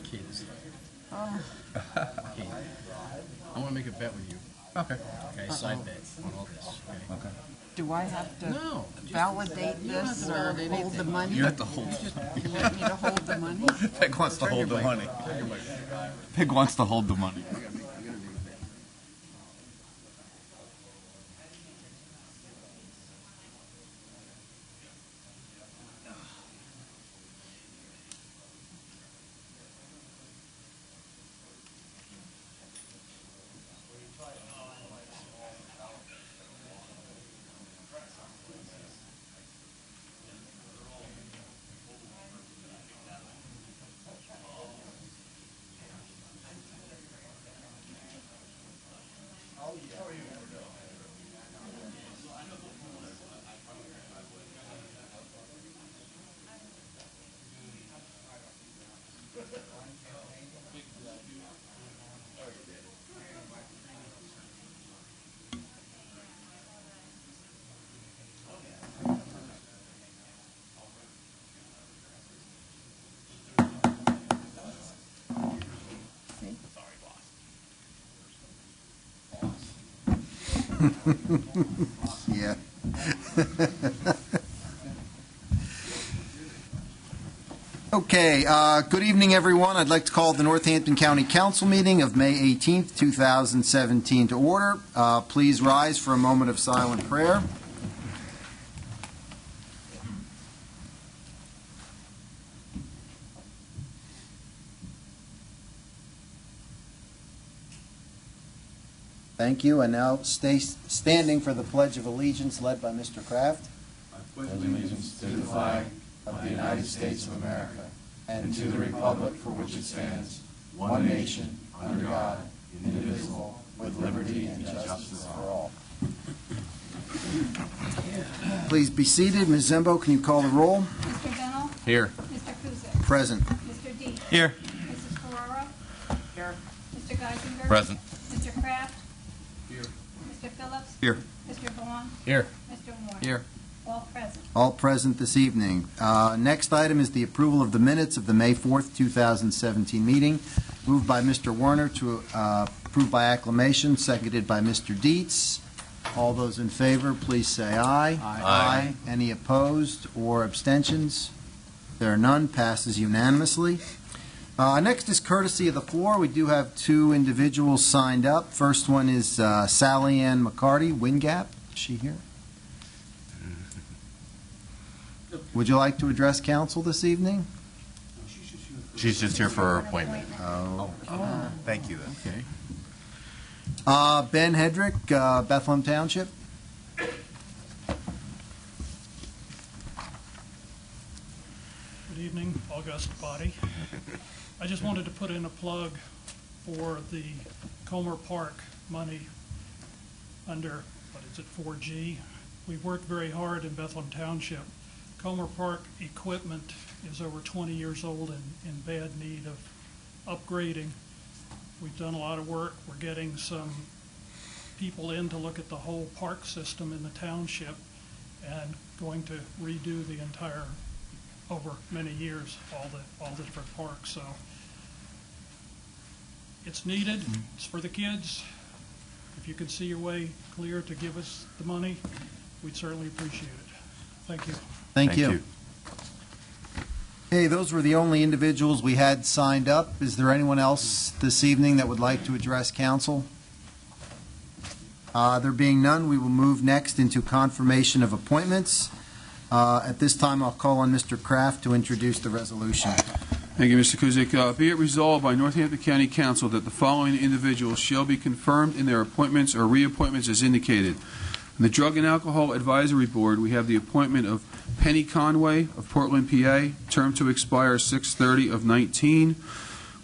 Kids. I want to make a bet with you. Okay. Okay, side bet on all this. Okay. Do I have to No. validate this or hold the money? You have to hold. You want me to hold the money? Peg wants to hold the money. Peg wants to hold the money. Yeah. Okay, good evening, everyone. I'd like to call the Northampton County Council meeting of May 18th, 2017 to order. Please rise for a moment of silent prayer. Thank you. And now stay standing for the Pledge of Allegiance led by Mr. Kraft. I pledge allegiance to the flag of the United States of America and to the republic for which it stands, one nation, under God, indivisible, with liberty and justice for all. Please be seated. Ms. Zembo, can you call the roll? Mr. Bennell? Here. Mr. Kuzic? Present. Mr. Deep? Here. Mrs. Ferrara? Here. Mr. Geisinger? Present. Mr. Kraft? Here. Mr. Phillips? Here. Mr. Vaughn? Here. Mr. Moore? Here. All present. All present this evening. Next item is the approval of the minutes of the May 4th, 2017 meeting. Moved by Mr. Werner to approve by acclamation, seconded by Mr. Dietz. All those in favor, please say aye. Aye. Any opposed or abstentions? There are none. Passes unanimously. Next is courtesy of the floor. We do have two individuals signed up. First one is Sally Ann McCarty, Wingap. Is she here? Would you like to address council this evening? She's just here for her appointment. Oh. Thank you, then. Okay. Ben Hedrick, Bethlehem Township. Good evening, august body. I just wanted to put in a plug for the Comer Park money under, 4G. We've worked very hard in Bethlehem Township. Comer Park equipment is over 20 years old and in bad need of upgrading. We've done a lot of work. We're getting some people in to look at the whole park system in the township and going to redo the entire, over many years, all the different parks. So it's needed. It's for the kids. If you could see your way clear to give us the money, we'd certainly appreciate it. Thank you. Thank you. Hey, those were the only individuals we had signed up. Is there anyone else this evening that would like to address council? There being none, we will move next into confirmation of appointments. At this time, I'll call on Mr. Kraft to introduce the resolution. Thank you, Mr. Kuzic. Be it resolved by Northampton County Council that the following individuals shall be confirmed in their appointments or reappointments as indicated. On the Drug and Alcohol Advisory Board, we have the appointment of Penny Conway of Portland, PA, term to expire 6/30 of 19.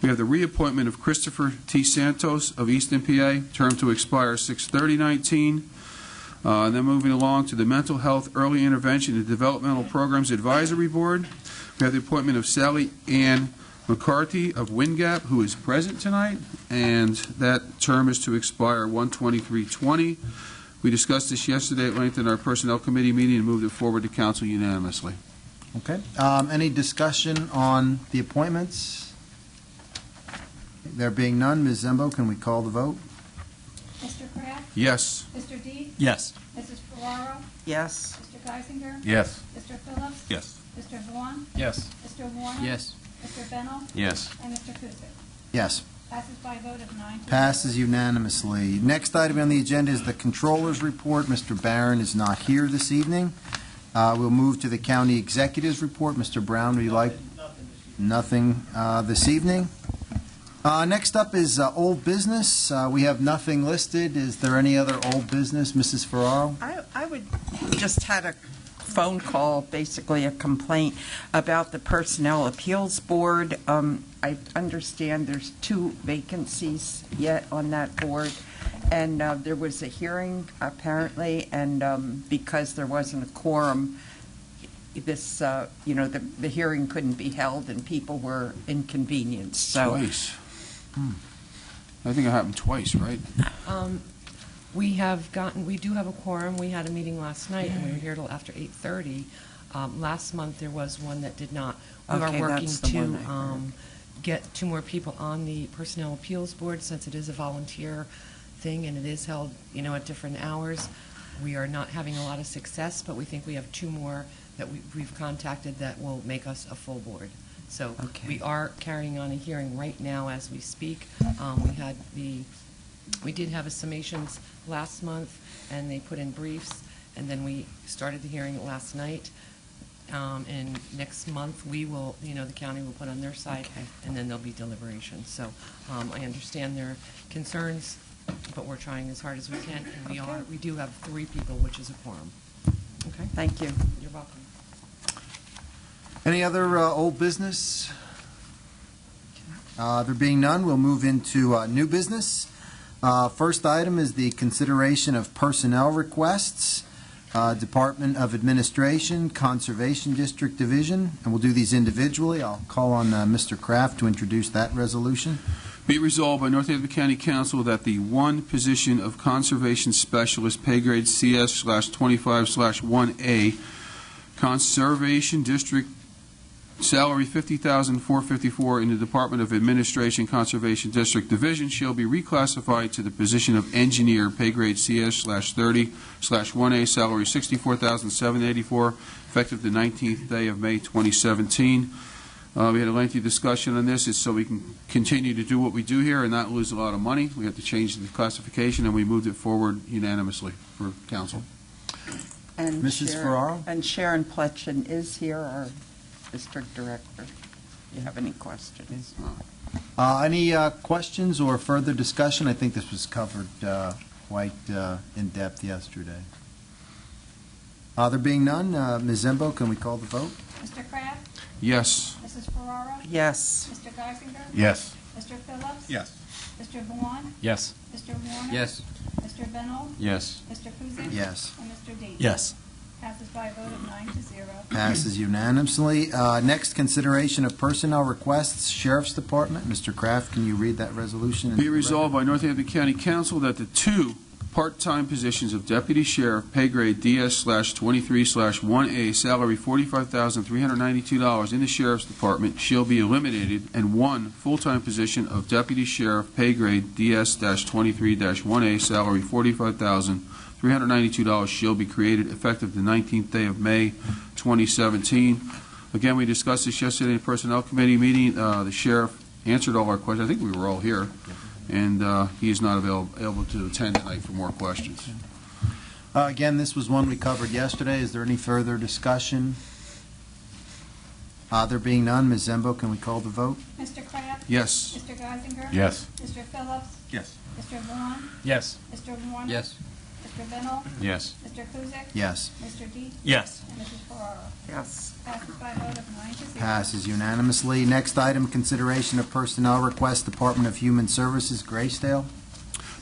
We have the reappointment of Christopher T. Santos of Easton, PA, term to expire 6/30/19. And then moving along to the Mental Health Early Intervention and Developmental Programs Advisory Board, we have the appointment of Sally Ann McCarty of Wingap, who is present tonight, and that term is to expire 1/23/20. We discussed this yesterday at length in our Personnel Committee meeting and moved it forward to Council unanimously. Okay. Any discussion on the appointments? There being none, Ms. Zembo, can we call the vote? Mr. Kraft? Yes. Mr. Dees? Yes. Mrs. Ferraro? Yes. Mr. Geisinger? Yes. Mr. Phillips? Yes. Mr. Vaughn? Yes. Mr. Warner? Yes. Mr. Bennell? Yes. And Mr. Kuzic? Yes. Passes by a vote of 9-0. Passes unanimously. Next item on the agenda is the Controller's Report. Mr. Barron is not here this evening. We'll move to the County Executive's Report. Mr. Brown, would you like? Nothing this evening. Next up is old business. We have nothing listed. Is there any other old business? Mrs. Ferraro? I would just had a phone call, basically a complaint about the Personnel Appeals Board. I understand there's 2 vacancies yet on that board, and there was a hearing apparently, and because there wasn't a quorum, this, the hearing couldn't be held and people were inconvenienced. So Twice. I think it happened twice, right? We do have a quorum. We had a meeting last night, and we were here till after 8:30. Last month, there was one that did not. We Okay, are working that's the to one I heard. get 2 more people on the Personnel Appeals Board, since it is a volunteer thing, and it is held, at different hours. We are not having a lot of success, but we think we have 2 more that we've contacted that will make us a full board. So Okay. we are carrying on a hearing right now as we speak. We did have a summations last month, and they put in briefs, and then we started the hearing last night. And next month, we will, the county will put on their side, Okay. and then there'll be deliberations. So I understand their concerns, but we're trying as hard as we can, and we do have 3 people, which is a quorum. Okay? thank you. You're welcome. Any other old business? There being none, we'll move into new business. First item is the consideration of personnel requests, Department of Administration, Conservation District Division, and we'll do these individually. I'll call on Mr. Kraft to introduce that resolution. Be it resolved by Northampton County Council that the 1 position of Conservation Specialist, pay grade CS/25/1A, Conservation District, salary $50,454 in the Department of Administration, Conservation District Division, shall be reclassified to the position of Engineer, pay grade CS/30/1A, salary $64,784, effective the 19th day of May 2017. We had a lengthy discussion on this. It's so we can continue to do what we do here and not lose a lot of money. We have to change the classification, and we moved it forward unanimously for council. And Mrs. Ferraro? And Sharon Pletchen is here, our district director. Do you have any questions? Any questions or further discussion? I think this was covered quite in depth yesterday. There being none, Ms. Zembo, can we call the vote? Mr. Kraft? Yes. Mrs. Ferraro? Yes. Mr. Geisinger? Yes. Mr. Phillips? Yes. Mr. Vaughn? Yes. Mr. Warner? Yes. Mr. Bennell? Yes. Mr. Kuzic? Yes. And Mr. Dees? Yes. Passes by a vote of 9-0. Passes unanimously. Next, consideration of personnel requests, Sheriff's Department. Mr. Kraft, can you read that resolution? into Be the resolved record? by Northampton County Council that the 2 part-time positions of Deputy Sheriff, pay grade DS/23/1A, salary $45,392 in the Sheriff's Department shall be eliminated, and 1 full-time position of Deputy Sheriff, pay grade DS-23-1A, salary $45,392 shall be created, effective the 19th day of May 2017. Again, we discussed this yesterday in the Personnel Committee meeting. The Sheriff answered all our questions. I think we were all here. And he is not able to attend tonight for more questions. Again, this was one we covered yesterday. Is there any further discussion? There being none, Ms. Zembo, can we call the vote? Mr. Kraft? Yes. Mr. Geisinger? Yes. Mr. Phillips? Yes. Mr. Vaughn? Yes. Mr. Warner? Yes. Mr. Bennell? Yes. Mr. Kuzic? Yes. Mr. Dees? Yes. And Mrs. Ferraro? Yes. Passes by a vote of 9-0. Passes unanimously. Next item, consideration of personnel request, Department of Human Services, Gracedale.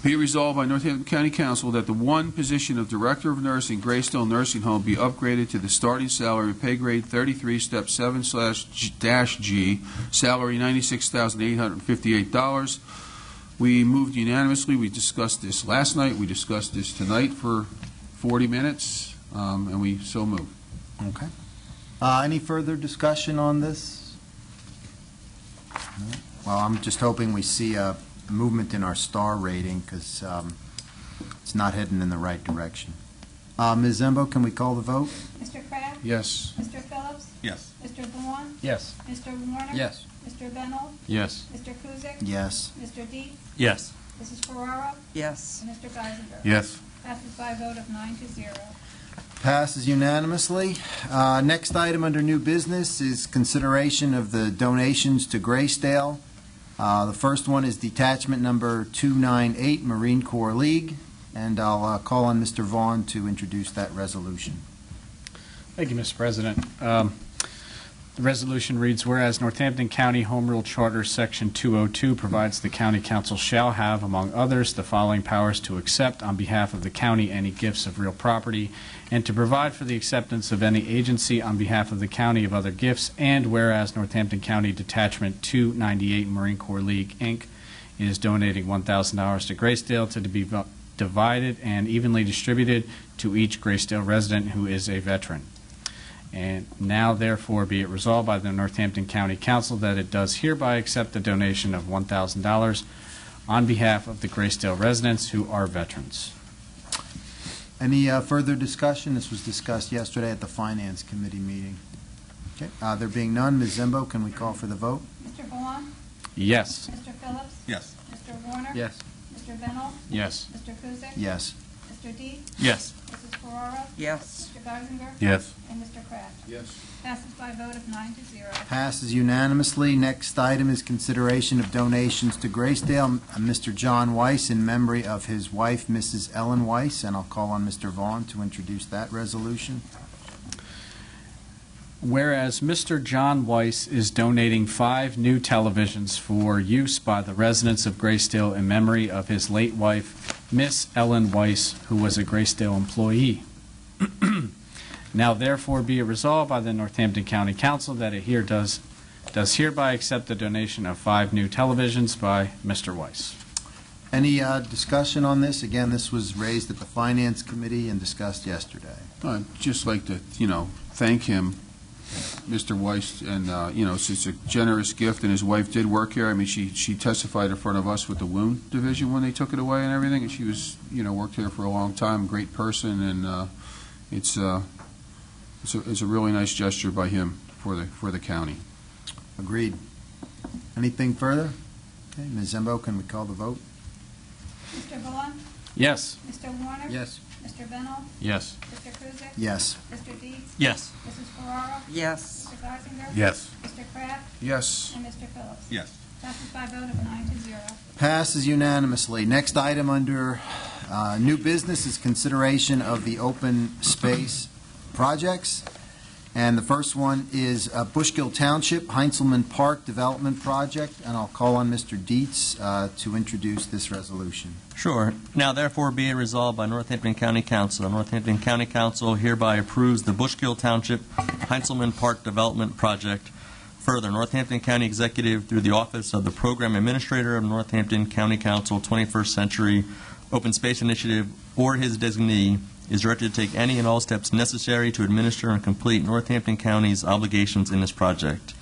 Be it resolved by Northampton County Council that the 1 position of Director of Nursing, Gracedale Nursing Home, be upgraded to the starting salary, pay grade 33, step 7/G, salary $96,858. We moved unanimously. We discussed this last night. We discussed this tonight for 40 minutes, and we so move. Okay. Any further discussion on this? No? Well, I'm just hoping we see a movement in our star rating because it's not heading in the right direction. Ms. Zembo, can we call the vote? Mr. Kraft? Yes. Mr. Phillips? Yes. Mr. Vaughn? Yes. Mr. Warner? Yes. Mr. Bennell? Yes. Mr. Kuzic? Yes. Mr. Deep? Yes. Mrs. Ferraro? Yes. And Mr. Geisinger? Yes. Passes by a vote of 9-0. Passes unanimously. Next item under new business is consideration of the donations to Gracedale. The first one is detachment number 298, Marine Corps League, and I'll call on Mr. Vaughn to introduce that resolution. Thank you, Mr. President. The resolution reads, whereas Northampton County Home Rule Charter Section 202 provides the county council shall have, among others, the following powers to accept on behalf of the county any gifts of real property, and to provide for the acceptance of any agency on behalf of the county of other gifts, and whereas Northampton County Detachment 298 Marine Corps League, Inc. is donating $1,000 to Gracedale to be divided and evenly distributed to each Gracedale resident who is a veteran. And now, therefore, be it resolved by the Northampton County Council that it does hereby accept the donation of $1,000 on behalf of the Gracedale residents who are veterans. Any further discussion? This was discussed yesterday at the Finance Committee meeting. Okay. There being none, Ms. Zembo, can we call for the vote? Mr. Vaughn? Yes. Mr. Phillips? Yes. Mr. Warner? Yes. Mr. Bennell? Yes. Mr. Kuzic? Yes. Mr. Deep? Yes. Mrs. Ferraro? Yes. Mr. Geisinger? Yes. And Mr. Kraft? Yes. Passes by a vote of 9-0. Passes unanimously. Next item is consideration of donations to Gracedale. Mr. John Weiss in memory of his wife, Mrs. Ellen Weiss, and I'll call on Mr. Vaughn to introduce that resolution. Whereas Mr. John Weiss is donating 5 new televisions for use by the residents of Gracedale in memory of his late wife, Miss Ellen Weiss, who was a Gracedale employee. Now, therefore, be it resolved by the Northampton County Council that it does hereby accept the donation of 5 new televisions by Mr. Weiss. Any discussion on this? Again, this was raised at the Finance Committee and discussed yesterday. I'd just like to, thank him, Mr. Weiss, and, it's just a generous gift, and his wife did work here. I mean, she testified in front of us with the wound division when they took it away and everything, and she was, worked here for a long time, great person, and it's a really nice gesture by him for the county. Agreed. Anything further? Okay, Ms. Zembo, can we call the vote? Mr. Vaughn? Yes. Mr. Warner? Yes. Mr. Bennell? Yes. Mr. Kuzic? Yes. Mr. Deep? Yes. Mrs. Ferraro? Yes. Mr. Geisinger? Yes. Mr. Kraft? Yes. And Mr. Phillips? Yes. Passes by a vote of 9-0. Passes unanimously. Next item under new business is consideration of the open space projects. And the first one is Bushkill Township, Heinzelman Park Development Project, and I'll call on Mr. Dietz to introduce this resolution. Sure. Now, therefore, be it resolved by Northampton County Council. The Northampton County Council hereby approves the Bushkill Township Heinzelman Park Development Project. Further, Northampton County Executive, through the Office of the Program Administrator of Northampton County Council 21st Century Open Space Initiative, or his designee, is directed to take any and all steps necessary to administer and complete Northampton County's obligations in this project.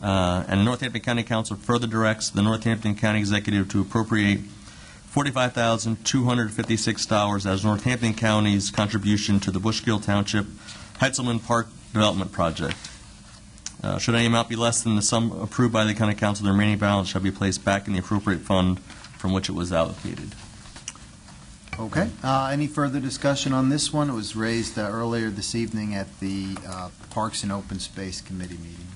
And the Northampton County Council further directs the Northampton County Executive to appropriate $45,256 as Northampton County's contribution to the Bushkill Township Heinzelman Park Development Project. Should any amount be less than the sum approved by the County Council, the remaining balance shall be placed back in the appropriate fund from which it was allocated. Okay. Any further discussion on this one? It was raised earlier this evening at the Parks and Open Space Committee meeting.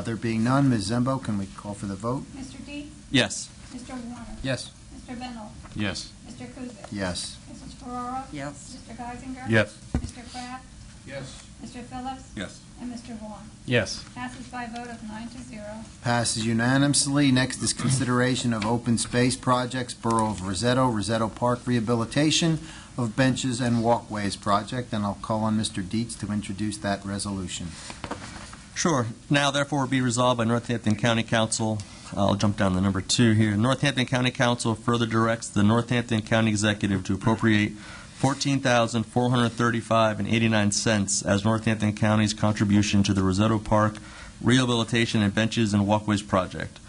There being none, Ms. Zembo, can we call for the vote? Mr. Deep? Yes. Mr. Warner? Yes. Mr. Bennell? Yes. Mr. Kuzic? Yes. Mrs. Ferraro? Yes. Mr. Geisinger? Yes. Mr. Kraft? Yes. Mr. Phillips? Yes. And Mr. Vaughn. Yes. Passes by a vote of 9-0. Passes unanimously. Next is consideration of open space projects, Borough of Rosetto Park Rehabilitation of Benches and Walkways Project, and I'll call on Mr. Dietz to introduce that resolution. Sure. Now, therefore, be resolved by Northampton County Council. I'll jump down to number 2 here. Northampton County Council further directs the Northampton County Executive to appropriate $14,435.89 as Northampton County's contribution to the Risotto Park Rehabilitation and Benches and Walkways Project.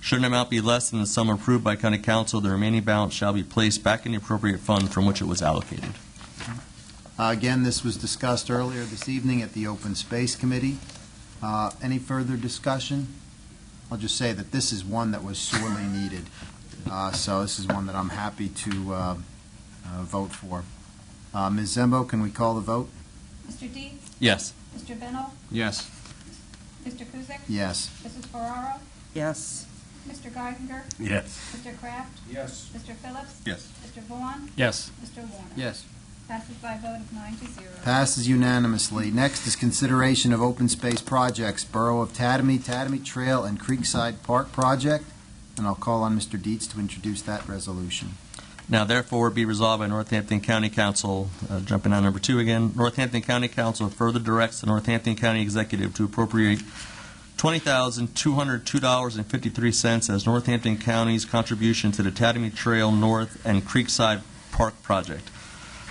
Should an amount be less than the sum approved by County Council, the remaining balance shall be placed back in the appropriate fund from which it was allocated. Again, this was discussed earlier this evening at the Open Space Committee. Any further discussion? I'll just say that this is one that was sorely needed. So this is one that I'm happy to vote for. Ms. Zembo, can we call the vote? Mr. Deeds? Yes. Mr. Bennell? Yes. Mr. Kuzic? Yes. Mrs. Ferraro? Yes. Mr. Geisinger? Yes. Mr. Kraft? Yes. Mr. Phillips? Yes. Mr. Vaughn? Yes. Mr. Warner? Yes. Passes by a vote of 9-0. Passes unanimously. Next is consideration of open space projects, Borough of Tatamy, Tatamy Trail, and Creekside Park Project. And I'll call on Mr. Dietz to introduce that resolution. Now therefore be resolved by Northampton County Council, jumping on number 2 again, Northampton County Council further directs the Northampton County Executive to appropriate $20,202.53 as Northampton County's contribution to the Tatamy Trail North and Creekside Park Project.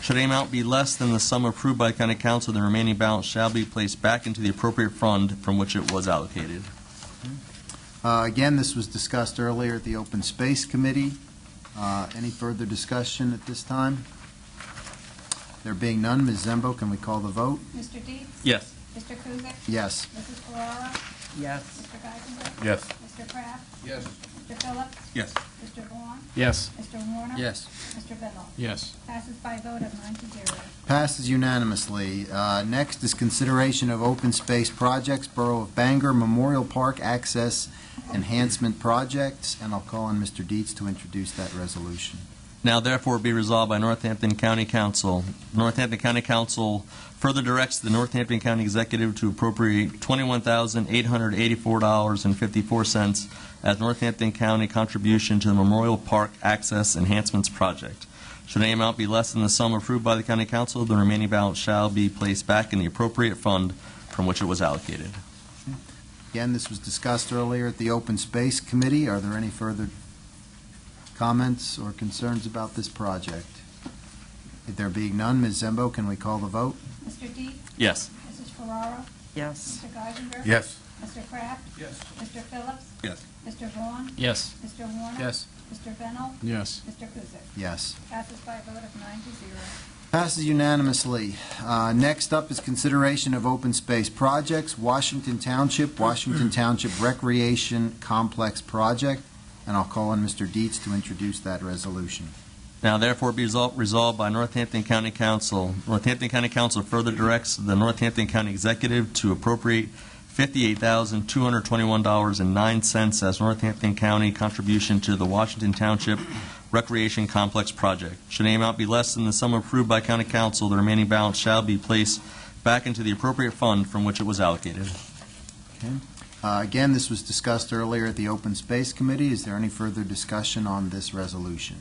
Should the amount be less than the sum approved by County Council, the remaining balance shall be placed back into the appropriate fund from which it was allocated. Again, this was discussed earlier at the Open Space Committee. Any further discussion at this time? There being none, Ms. Zembo, can we call the vote? Mr. Deeds? Yes. Mr. Kuzic? Yes. Mrs. Ferraro? Yes. Mr. Geisinger? Yes. Mr. Kraft? Yes. Mr. Phillips? Yes. Mr. Vaughn? Yes. Mr. Warner? Yes. Mr. Bennell? Yes. Passes by a vote of 9-0. Passes unanimously. Next is consideration of open space projects, Borough of Bangor Memorial Park Access Enhancement Projects, and I'll call on Mr. Dietz to introduce that resolution. Now therefore be resolved by Northampton County Council. Northampton County Council further directs the Northampton County Executive to appropriate $21,884.54 as Northampton County contribution to the Memorial Park Access Enhancements Project. Should any amount be less than the sum approved by the County Council, the remaining balance shall be placed back in the appropriate fund from which it was allocated. Again, this was discussed earlier at the Open Space Committee. Are there any further comments or concerns about this project? If there being none, Ms. Zembo, can we call the vote? Mr. Deeds? Yes. Mrs. Ferraro? Yes. Mr. Geisinger? Yes. Mr. Kraft? Yes. Mr. Phillips? Yes. Mr. Vaughn? Yes. Mr. Warner? Yes. Mr. Bennell? Yes. Mr. Kuzic? Yes. Passes by a vote of 9-0. Passes unanimously. Next up is consideration of open space projects, Washington Township Recreation Complex Project, and I'll call on Mr. Dietz to introduce that resolution. Now therefore be resolved by Northampton County Council. Northampton County Council further directs the Northampton County Executive to appropriate $58,221.09 as Northampton County contribution to the Washington Township Recreation Complex Project. Should any amount be less than the sum approved by County Council, the remaining balance shall be placed back into the appropriate fund from which it was allocated. Okay. Again, this was discussed earlier at the Open Space Committee. Is there any further discussion on this resolution?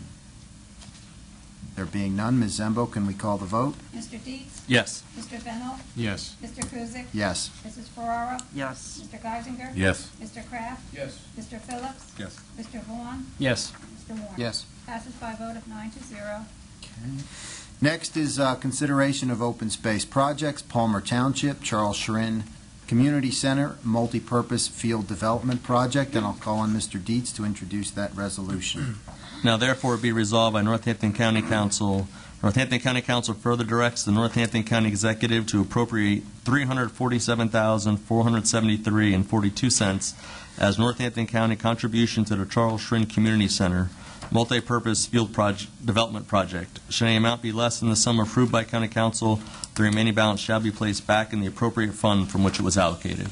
There being none, Ms. Zembo, can we call the vote? Mr. Deeds? Yes. Mr. Bennell? Yes. Mr. Kuzic? Yes. Mrs. Ferraro? Yes. Mr. Geisinger? Yes. Mr. Kraft? Yes. Mr. Phillips? Yes. Mr. Vaughn? Yes. Mr. Warner? Yes. Passes by a vote of 9-0. Next is consideration of open space projects, Palmer Township, Charles Schrin Community Center, Multipurpose Field Development Project, and I'll call on Mr. Dietz to introduce that resolution. Now therefore be resolved by Northampton County Council. Northampton County Council further directs the Northampton County Executive to appropriate $347,473.42 as Northampton County contribution to the Charles Schrin Community Center Multipurpose Field Development Project. Should any amount be less than the sum approved by County Council, the remaining balance shall be placed back in the appropriate fund from which it was allocated.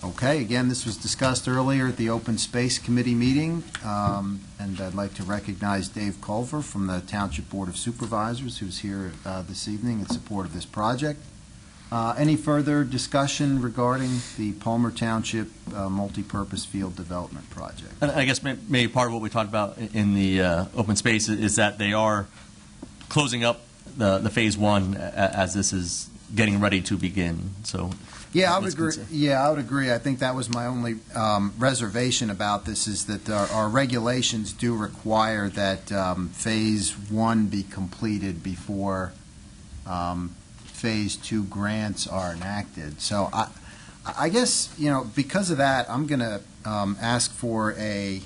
Okay, again, this was discussed earlier at the Open Space Committee meeting, and I'd like to recognize Dave Culver from the Township Board of Supervisors, who's here this evening in support of this project. Any further discussion regarding the Palmer Township Multipurpose Field Development Project? And I guess maybe part of what we talked about in the open space is that they are closing up the phase one as this is getting ready to begin. So Yeah, I would let's agree. consider. Yeah, I would agree. I think that was my only reservation about this, is that our regulations do require that Phase 1 be completed before Phase 2 grants are enacted. So I guess, because of that, I'm going to ask for an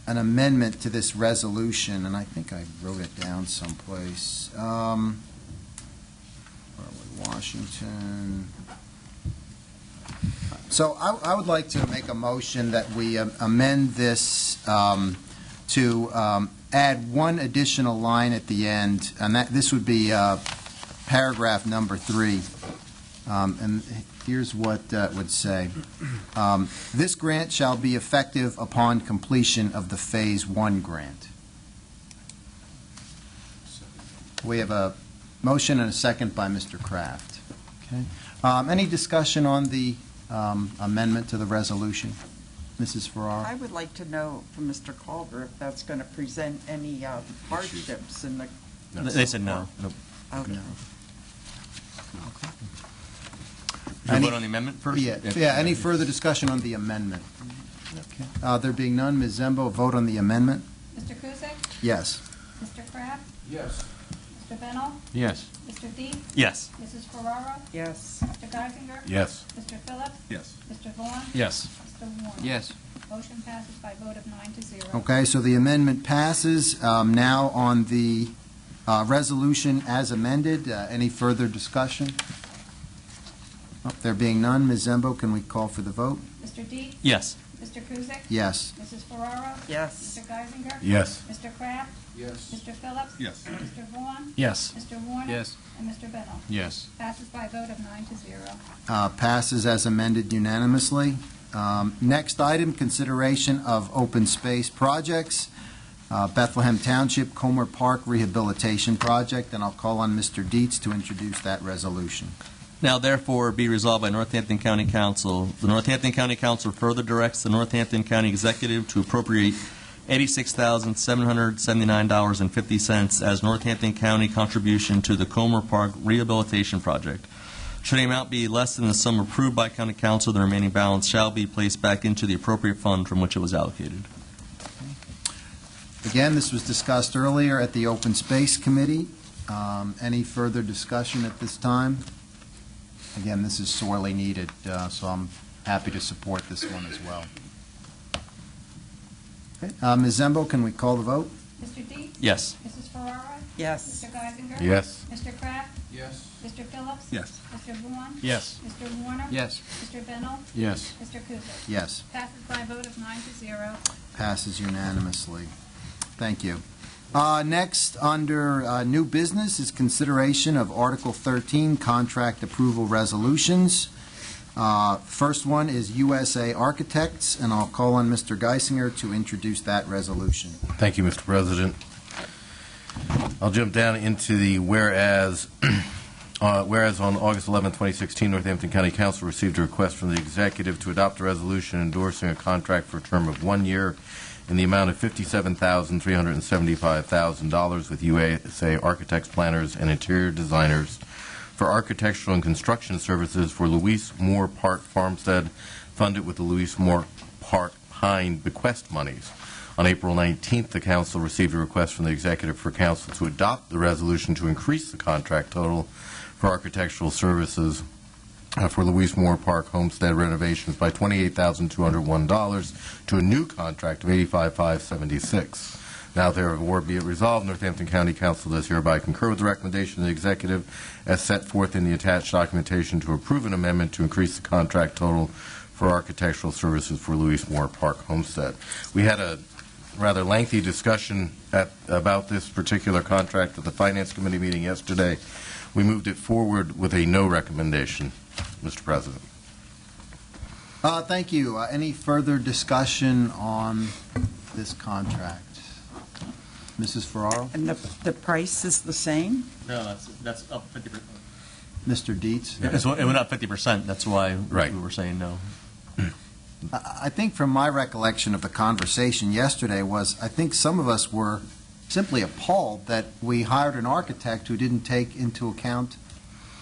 amendment to this resolution, and I think I wrote it down someplace. Where are we? Washington. So I would like to make a motion that we amend this to add one additional line at the end, and this would be paragraph number 3. And here's what it would say. This grant shall be effective upon completion of the Phase 1 grant. We have a motion and a second by Mr. Kraft. Okay. Any discussion on the amendment to the resolution? Mrs. Farrar? I would like to know from Mr. Culver if that's going to present any hardships in the... They said no. Nope. Okay. You vote on the amendment first? Yeah. Any further discussion on the amendment? Okay. There being none, Ms. Zembo, vote on the amendment. Mr. Kuzic? Yes. Mr. Kraft? Yes. Mr. Bennell? Yes. Mr. Deep? Yes. Mrs. Ferraro? Yes. Mr. Geisinger? Yes. Mr. Phillips? Yes. Mr. Vaughn? Yes. Mr. Warner? Yes. Motion passes by vote of 9-0. Okay, so the amendment passes. Now on the resolution as amended, any further discussion? There being none, Ms. Zembo, can we call for the vote? Mr. Deep? Yes. Mr. Kuzic? Yes. Mrs. Ferraro? Yes. Mr. Geisinger? Yes. Mr. Kraft? Yes. Mr. Phillips? Yes. Mr. Vaughn? Yes. Mr. Warner? Yes. And Mr. Bennell? Yes. Passes by vote of 9-0. Passes as amended unanimously. Next item, consideration of open space projects. Bethlehem Township Comer Park Rehabilitation Project, and I'll call on Mr. Dietz to introduce that resolution. Now therefore be resolved by Northampton County Council. The Northampton County Council further directs the Northampton County Executive to appropriate $86,779.50 as Northampton County contribution to the Comer Park Rehabilitation Project. Should the amount be less than the sum approved by County Council, the remaining balance shall be placed back into the appropriate fund from which it was allocated. Again, this was discussed earlier at the Open Space Committee. Any further discussion at this time? Again, this is sorely needed, so I'm happy to support this one as well. Okay. Ms. Zembo, can we call the vote? Mr. Deep? Yes. Mrs. Ferraro? Yes. Mr. Geisinger? Yes. Mr. Kraft? Yes. Mr. Phillips? Yes. Mr. Vaughn? Yes. Mr. Warner? Yes. Mr. Bennell? Yes. Mr. Kuzic? Yes. Passes by vote of 9-0. Passes unanimously. Thank you. Next, under new business, is consideration of Article 13 contract approval resolutions. First one is USA Architects, and I'll call on Mr. Geisinger to introduce that resolution. Thank you, Mr. President. I'll jump down into the whereas. Whereas on August 11, 2016, Northampton County Council received a request from the Executive to adopt a resolution endorsing a contract for a term of 1 year in the amount of $57,375,000 with USA Architects, Planners, and Interior Designers for architectural and construction services for Louise Moore Park Farmstead, funded with the Louise Moore Park Pine bequest monies. On April 19th, the Council received a request from the Executive for Council to adopt the resolution to increase the contract total for architectural services for Louise Moore Park homestead renovations by $28,201 to a new contract of $85,576. Now therefore be it resolved, Northampton County Council does hereby concur with the recommendation of the Executive as set forth in the attached documentation to approve an amendment to increase the contract total for architectural services for Louise Moore Park homestead. We had a rather lengthy discussion about this particular contract at the Finance Committee meeting yesterday. We moved it forward with a no recommendation, Mr. President. Thank you. Any further discussion on this contract? Mrs. Ferraro? And the price is the same? No, that's up 50%. Mr. Dietz? It went up 50%. That's why Right. we were saying no. I think from my recollection of the conversation yesterday was, I think some of us were simply appalled that we hired an architect who didn't take into account,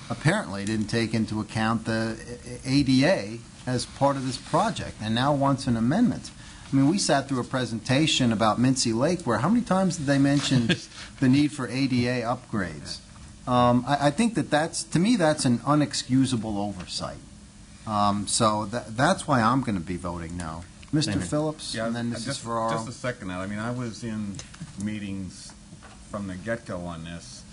apparently didn't take into account the ADA as part of this project, and now wants an amendment. I mean, we sat through a presentation about Mincy Lake where how many times did they mention the need for ADA upgrades? I think that's, to me, that's an unexcusable oversight. So that's why I'm going to be voting no. Mr. Phillips, and then Mrs. Ferraro. Just a second that. I mean, I was in meetings from the get-go on this,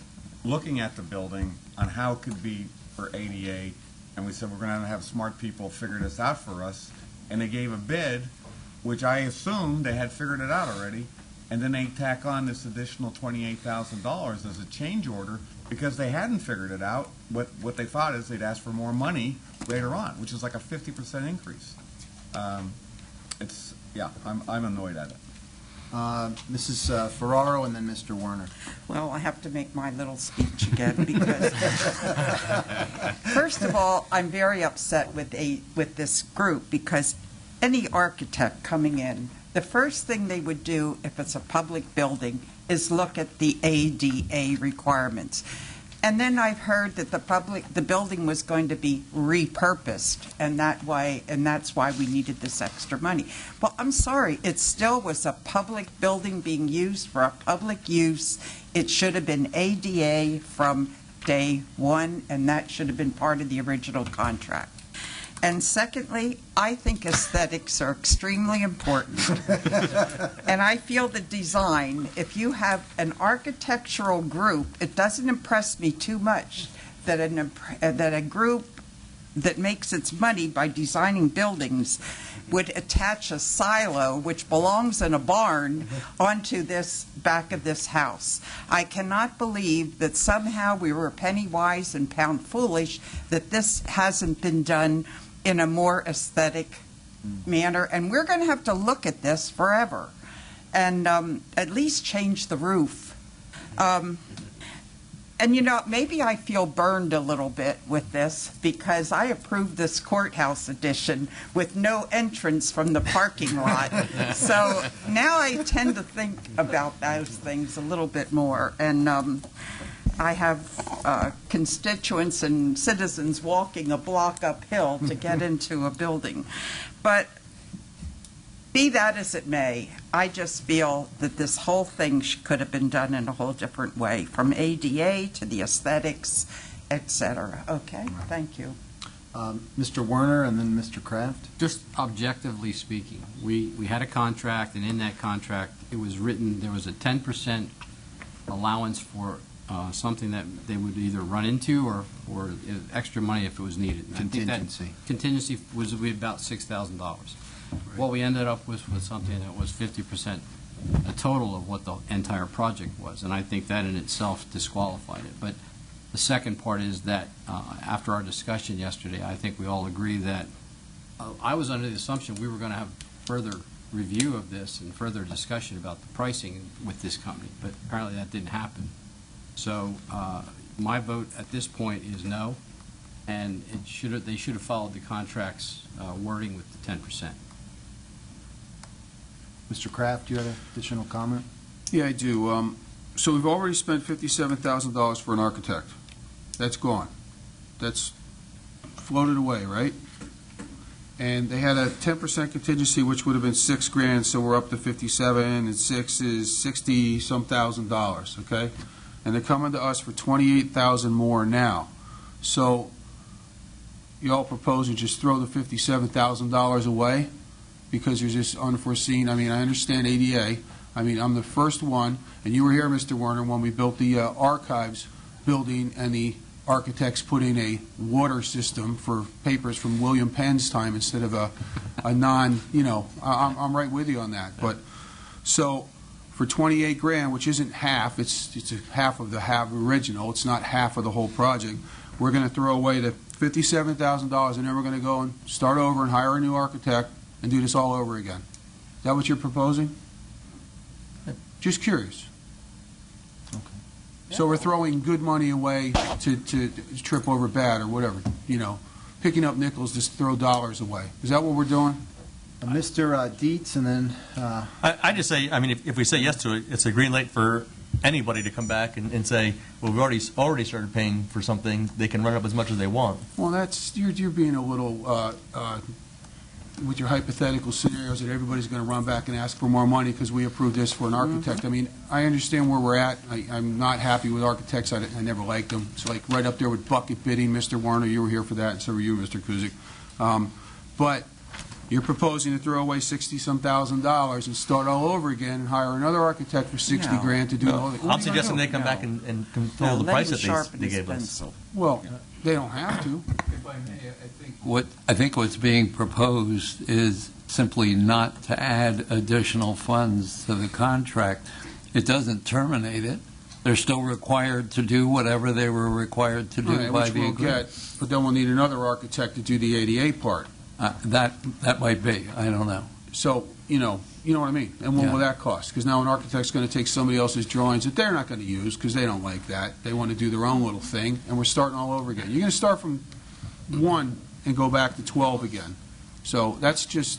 looking at the building on how it could be for ADA, and we said we're going to have smart people figure this out for us, and they gave a bid, which I assumed they had figured it out already, and then they tack on this additional $28,000 as a change order because they hadn't figured it out. What they thought is they'd ask for more money later on, which is like a 50% increase. I'm annoyed at it. Mrs. Ferraro and then Mr. Werner. Well, I have to make my little speech again because, first of all, I'm very upset with this group because any architect coming in, the first thing they would do if it's a public building is look at the ADA requirements. And then I've heard that the building was going to be repurposed, and that's why we needed this extra money. Well, I'm sorry, it still was a public building being used for a public use. It should have been ADA from day one, and that should have been part of the original contract. And secondly, I think aesthetics are extremely important. And I feel the design, if you have an architectural group, it doesn't impress me too much that a group that makes its money by designing buildings would attach a silo, which belongs in a barn, onto this back of this house. I cannot believe that somehow we were penny wise and pound foolish that this hasn't been done in a more aesthetic manner, and we're going to have to look at this forever and at least change the roof. And, you know, maybe I feel burned a little bit with this because I approved this courthouse addition with no entrance from the parking lot. So now I tend to think about those things a little bit more. And I have constituents and citizens walking a block uphill to get into a building. But be that as it may, I just feel that this whole thing could have been done in a whole different way, from ADA to the aesthetics, etc. Okay, thank you. Mr. Werner and then Mr. Kraft. Just objectively speaking, we had a contract, and in that contract, it was written there was a 10% allowance for something that they would either run into or extra money if it was needed. Contingency. Contingency was about $6,000. Right. What we ended up with was something that was 50% a total of what the entire project was, and I think that in itself disqualified it. But the second part is that after our discussion yesterday, I think we all agree that I was under the assumption we were going to have further review of this and further discussion about the pricing with this company, but apparently that didn't happen. So my vote at this point is no, and they should have followed the contract's wording with the 10%. Mr. Kraft, do you have an additional comment? Yeah, I do. So we've already spent $57,000 for an architect. That's gone. That's floated away, right? And they had a 10% contingency, which would have been $6,000, so we're up to 57, and 6 is $60-some thousand, okay? And they're coming to us for $28,000 more now. So y'all proposing just throw the $57,000 away because there's this unforeseen. I mean, I understand ADA. I mean, I'm the first one, and you were here, Mr. Werner, when we built the archives building, and the architects put in a water system for papers from William Penn's time instead of a non. You know, I'm right with you on that. But so for $28,000, which isn't half, it's a half of the original. It's not half of the whole project. We're going to throw away the $57,000, and then we're going to go and start over and hire a new architect and do this all over again. Is that what you're proposing? Just curious. Okay. So we're throwing good money away to trip over bad or whatever, you know, picking up nickels to throw dollars away. Is that what we're doing? Mr. Dietz, and then, I just say, I mean, if we say yes to it, it's a green light for anybody to come back and say, well, we've already started paying for something, they can run up as much as they want. Well, that's, you're being a little, with your hypothetical scenarios that everybody's going to run back and ask for more money because we approved this for an architect. I mean, I understand where we're at. I'm not happy with architects. I never liked them. It's like right up there with bucket bidding. Mr. Warner, you were here for that, and so were you, Mr. Kuzic. But you're proposing to throw away $60-some thousand and start all over again and hire another architect for $60 grand to do all the... I'm suggesting they come back and control the price that they gave us. Well, they don't have to. If I may, I think what's being proposed is simply not to add additional funds to the contract. It doesn't terminate it. They're still required to do whatever they were required to do by the agreement. But then we'll need another architect to do the ADA part. That might be. I don't know. So, you know what I mean? And what will that cost? Because now an architect's going to take somebody else's drawings that they're not going to use because they don't like that. They want to do their own little thing, and we're starting all over again. You're going to start from 1 and go back to 12 again. So that's just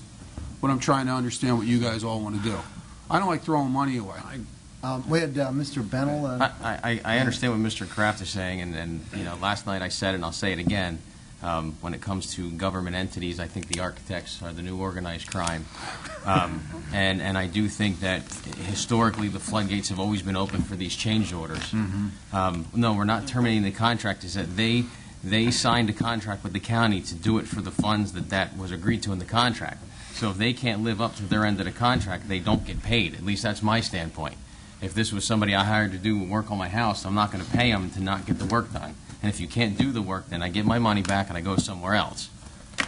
what I'm trying to understand what you guys all want to do. I don't like throwing money away. we had Mr. Bennell. I understand what Mr. Kraft is saying, and last night I said it and I'll say it again. When it comes to government entities, I think the architects are the new organized crime. And I do think that historically the floodgates have always been open for these change orders. No, we're not terminating the contract. Is that they signed a contract with the county to do it for the funds that was agreed to in the contract. So if they can't live up to their end of the contract, they don't get paid. At least that's my standpoint. If this was somebody I hired to do work on my house, I'm not going to pay them to not get the work done. And if you can't do the work, then I get my money back and I go somewhere else.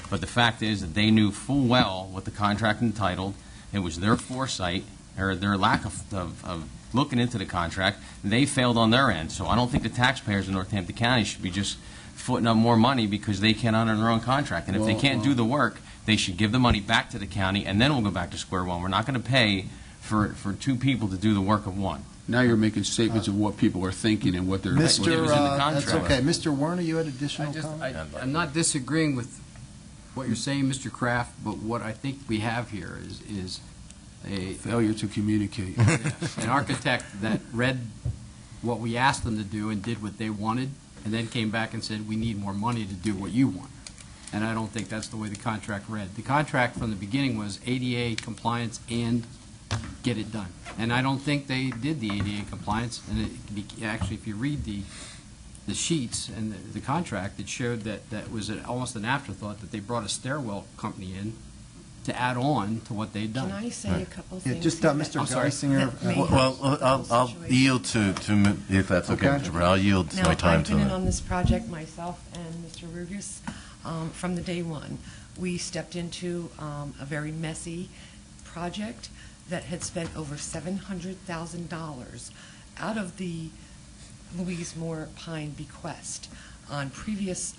But the fact is that they knew full well what the contract entitled. It was their foresight, or their lack of looking into the contract. They failed on their end. So I don't think the taxpayers in Northampton County should be just footing up more money because they can't honor their own contract. And if they can't do the work, they should give the money back to the county, and then we'll go back to square one. We're not going to pay for two people to do the work of one. Now you're making statements of what people are thinking and what they're... Mr. It was in the That's contract. okay. Mr. Werner, you had additional comment? I'm not disagreeing with what you're saying, Mr. Kraft, but what I think we have here is a Failure to communicate. an architect that read what we asked them to do and did what they wanted, and then came back and said, we need more money to do what you want. And I don't think that's the way the contract read. The contract from the beginning was ADA compliance and get it done. And I don't think they did the ADA compliance. And actually, if you read the sheets and the contract, it showed that was almost an afterthought that they brought a stairwell company in to add on to what they'd done. Can I say a couple things? Just Mr. Geisinger. That may Well, help I'll the situation. yield to, if that's okay, Okay. Mr. Brown, I'll yield Now, my time I've to been in that. on this project myself and Mr. Rugus from the day one. We stepped into a very messy project that had spent over $700,000 out of the Louise Moore Pine bequest on previous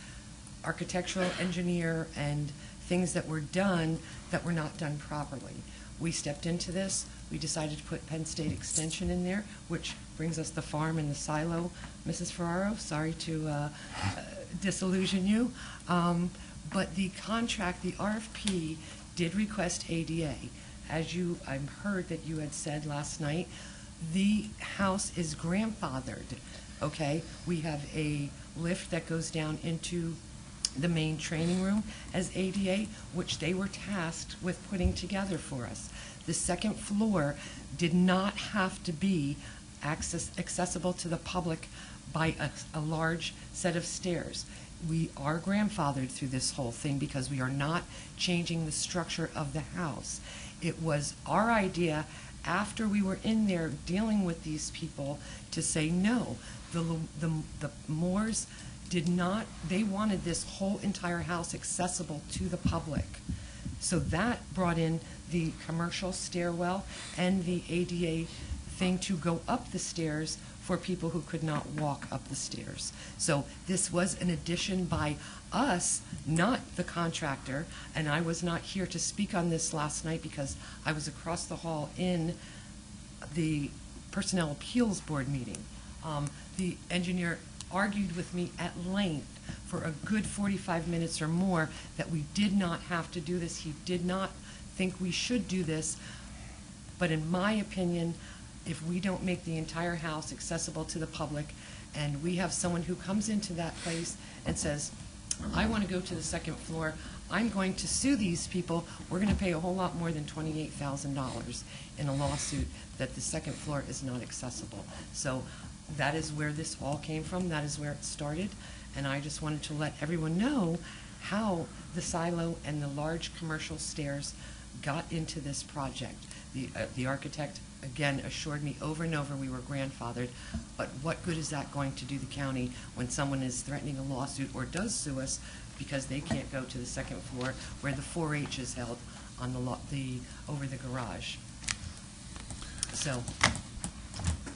architectural engineer and things that were done that were not done properly. We stepped into this. We decided to put Penn State Extension in there, which brings us the farm and the silo. Mrs. Ferraro, sorry to disillusion you. But the contract, the RFP, did request ADA. As I heard that you had said last night, the house is grandfathered, okay? We have a lift that goes down into the main training room as ADA, which they were tasked with putting together for us. The second floor did not have to be accessible to the public by a large set of stairs. We are grandfathered through this whole thing because we are not changing the structure of the house. It was our idea, after we were in there dealing with these people, to say no. The Moores did not, they wanted this whole entire house accessible to the public. So that brought in the commercial stairwell and the ADA thing to go up the stairs for people who could not walk up the stairs. So this was an addition by us, not the contractor, and I was not here to speak on this last night because I was across the hall in the Personnel Appeals Board meeting. The engineer argued with me at length for a good 45 minutes or more that we did not have to do this. He did not think we should do this, but in my opinion, if we don't make the entire house accessible to the public, and we have someone who comes into that place and says, I want to go to the second floor, I'm going to sue these people, we're going to pay a whole lot more than $28,000 in a lawsuit that the second floor is not accessible. So that is where this all came from, that is where it started, and I just wanted to let everyone know how the silo and the large commercial stairs got into this project. The architect, again, assured me over and over we were grandfathered, but what good is that going to do the county when someone is threatening a lawsuit or does sue us because they can't go to the second floor where the 4-H is held on over the garage? So,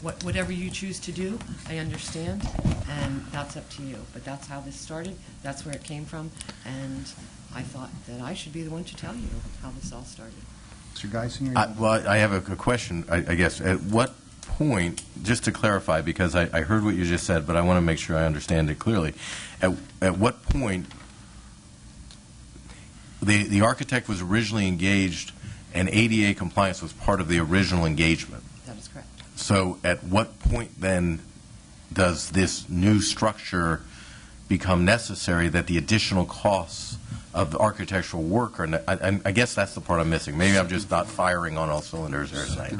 whatever you choose to do, I understand, and that's up to you. But that's how this started, that's where it came from, and I thought that I should be the one to tell you how this all started. Mr. Geisinger? Well, I have a question, I guess. At what point, just to clarify, because I heard what you just said, but I want to make sure I understand it clearly. At what point the architect was originally engaged and ADA compliance was part of the original engagement? That is correct. So at what point then does this new structure become necessary that the additional costs of the architectural work are, I guess that's the part I'm missing. Maybe I'm just not firing on all cylinders here tonight.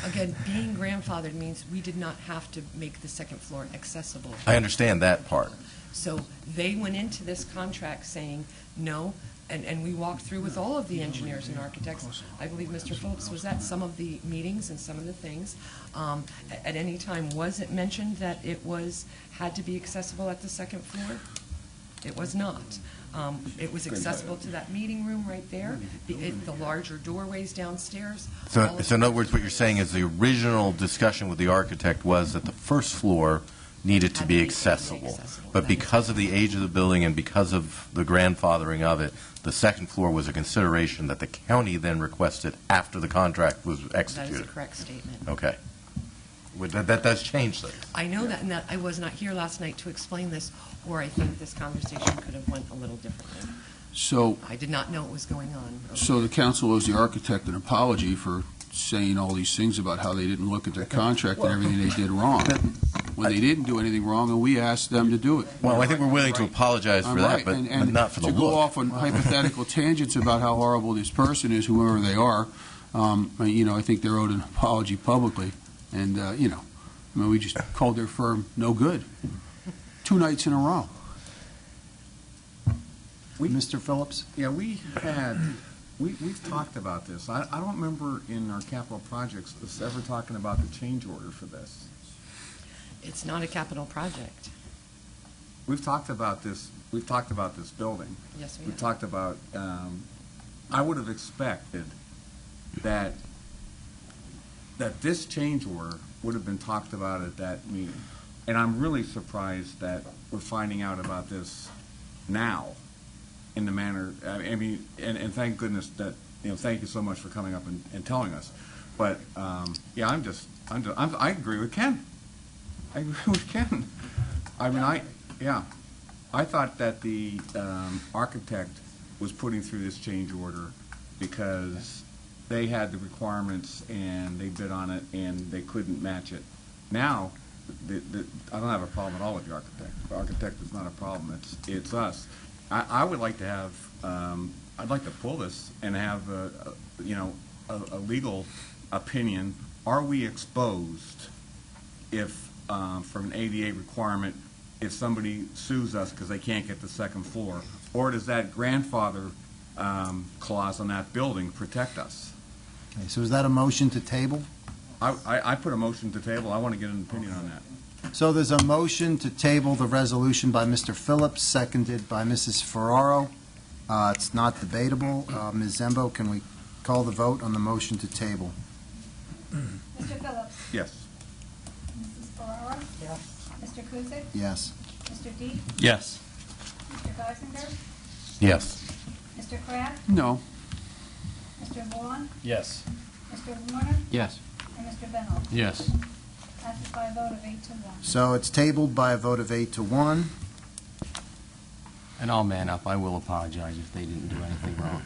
Again, being grandfathered means we did not have to make the second floor accessible. I understand that part. So they went into this contract saying no, and we walked through with all of the engineers and architects. I believe Mr. Phillips was at some of the meetings and some of the things. At any time, was it mentioned that it had to be accessible at the second floor? It was not. It was accessible to that meeting room right there, the larger doorways downstairs. So in other words, what you're saying is the original discussion with the architect was that the first floor needed to be accessible. But because of the age of the building and because of the grandfathering of it, the second floor was a consideration that the county then requested after the contract was executed. That is a correct statement. Okay. That does change things. I know that, and that I was not here last night to explain this, or I think this conversation could have went a little differently. So, I did not know what was going on. so the council owes the architect an apology for saying all these things about how they didn't look at their contract and everything they did wrong, when they didn't do anything wrong, and we asked them to do it. Well, I think we're willing to apologize for that, but not for the to go look. off on hypothetical tangents about how horrible this person is, whoever they are, I think they're owed an apology publicly. And, we just called their firm no good 2 nights in a row. Mr. Phillips? Yeah, we've talked about this. I don't remember in our capital projects us ever talking about the change order for this. It's not a capital project. We've talked about this building. Yes, we We've have. talked about, I would have expected that this change order would have been talked about at that meeting. And I'm really surprised that we're finding out about this now in the manner, I mean, and thank goodness that, thank you so much for coming up and telling us. But, yeah, I agree with Ken. I agree with Ken. I mean, I thought that the architect was putting through this change order because they had the requirements and they bid on it and they couldn't match it. Now, I don't have a problem at all with the architect. The architect is not a problem. It's us. I would like to have, I'd like to pull this and have a legal opinion. Are we exposed if, from an ADA requirement, if somebody sues us because they can't get the second floor? Or does that grandfather clause on that building protect us? Okay, so is that a motion to table? I put a motion to table. I want to get an opinion on that. So there's a motion to table the resolution by Mr. Phillips, seconded by Mrs. Ferraro. It's not debatable. Ms. Zembo, can we call the vote on the motion to table? Mr. Phillips? Yes. Mrs. Ferraro? Yes. Mr. Kuzic? Yes. Mr. Deep? Yes. Mr. Geisinger? Yes. Mr. Kraft? No. Mr. Vaughn? Yes. Mr. Warner? Yes. And Mr. Bennell? Yes. Passes by a vote of 8 to 1. So it's tabled by a vote of 8 to 1. And I'll man up. I will apologize if they didn't do anything wrong.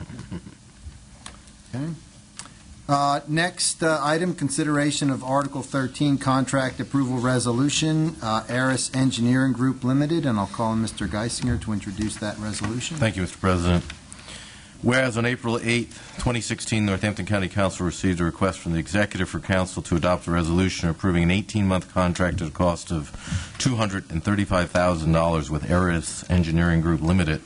Next item, consideration of Article 13 contract approval resolution, Aris Engineering Group Limited, and I'll call on Mr. Geisinger to introduce that resolution. Thank you, Mr. President. Whereas on April 8, 2016, Northampton County Council received a request from the Executive for Council to adopt a resolution approving an 18-month contract at a cost of $235,000 with Aris Engineering Group Limited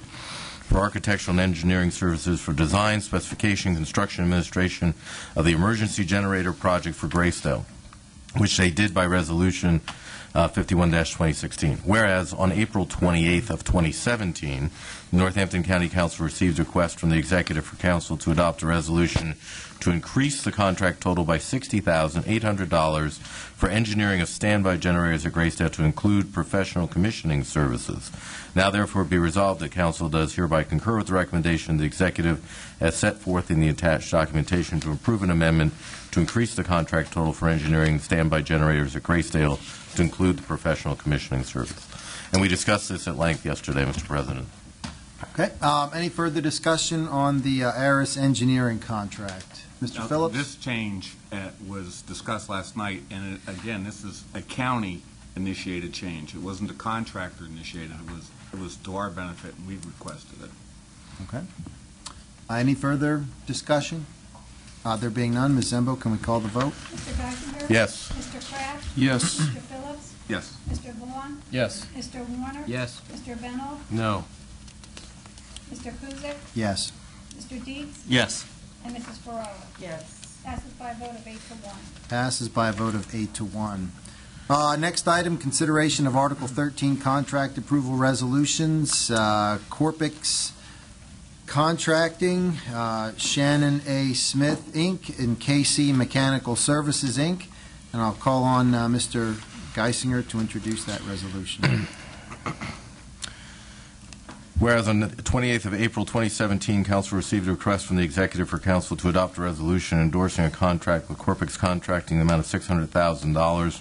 for architectural and engineering services for design, specification, construction, administration of the emergency generator project for Gracedale, which they did by resolution 51-2016. Whereas on April 28th of 2017, the Northampton County Council received a request from the Executive for Council to adopt a resolution to increase the contract total by $60,800 for engineering of standby generators at Gracedale to include professional commissioning services. Now therefore be resolved that Council does hereby concur with the recommendation of the Executive as set forth in the attached documentation to approve an amendment to increase the contract total for engineering standby generators at Gracedale to include the professional commissioning service. And we discussed this at length yesterday, Mr. President. Okay. Any further discussion on the Aris Engineering contract? Mr. Now, Phillips? This change was discussed last night, and again, this is a county-initiated change. It wasn't a contractor-initiated. It was to our benefit, and we requested it. Okay. Any further discussion? There being none, Ms. Zembo, can we call the vote? Mr. Geisinger? Yes. Mr. Kraft? Yes. Mr. Phillips? Yes. Mr. Vaughn? Yes. Mr. Warner? Yes. Mr. Benoff? No. Mr. Kuzic? Yes. Mr. Dietz? Yes. And Mrs. Ferraro? Yes. Passes by a vote of 8 to 1. Passes by a vote of 8 to 1. Next item, consideration of Article 13 contract approval resolutions, Corpix Contracting, Shannon A. Smith, Inc., and KC Mechanical Services, Inc., and I'll call on Mr. Geisinger to introduce that resolution. Whereas on the 28th of April 2017, Council received a request from the Executive for Council to adopt a resolution endorsing a contract with Corpix Contracting in the amount of $600,000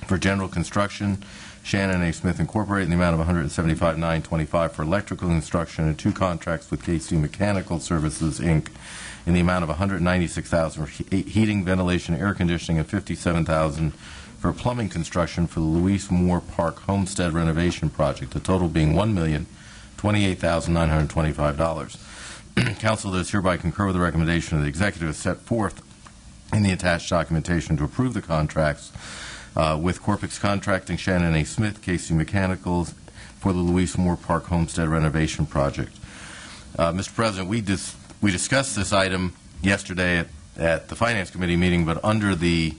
for general construction, Shannon A. Smith Incorporated, in the amount of $175,925 for electrical construction, and 2 contracts with KC Mechanical Services, Inc., in the amount of $196,000 for heating, ventilation, air conditioning, and $57,000 for plumbing construction for the Louise Moore Park Homestead renovation project, the total being $1,028,925. Council does hereby concur with the recommendation of the Executive as set forth in the attached documentation to approve the contracts with Corpix Contracting, Shannon A. Smith, KC Mechanicals for the Louise Moore Park Homestead renovation project. Mr. President, we discussed this item yesterday at the Finance Committee meeting, but under the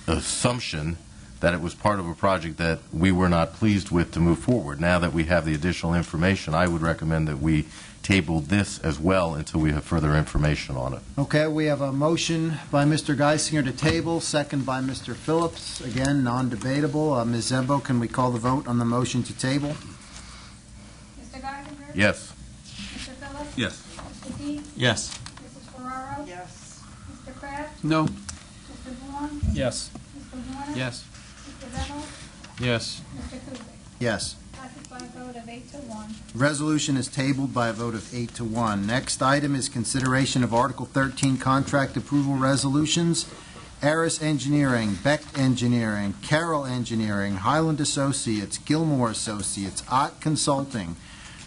assumption that it was part of a project that we were not pleased with to move forward. Now that we have the additional information, I would recommend that we table this as well until we have further information on it. Okay, we have a motion by Mr. Geisinger to table, second by Mr. Phillips. Again, non-debatable. Ms. Zembo, can we call the vote on the motion to table? Mr. Geisinger? Yes. Mr. Phillips? Yes. Mr. Dietz? Yes. Mrs. Ferraro? Yes. Mr. Kraft? No. Mr. Vaughn? Yes. Mr. Warner? Yes. Mr. Benoff? Yes. Mr. Kuzic? Yes. Passes by a vote of 8 to 1. Resolution is tabled by a vote of 8 to 1. Next item is consideration of Article 13 contract approval resolutions. Aris Engineering, Beck Engineering, Carroll Engineering, Highland Associates, Gilmore Associates, Ott Consulting,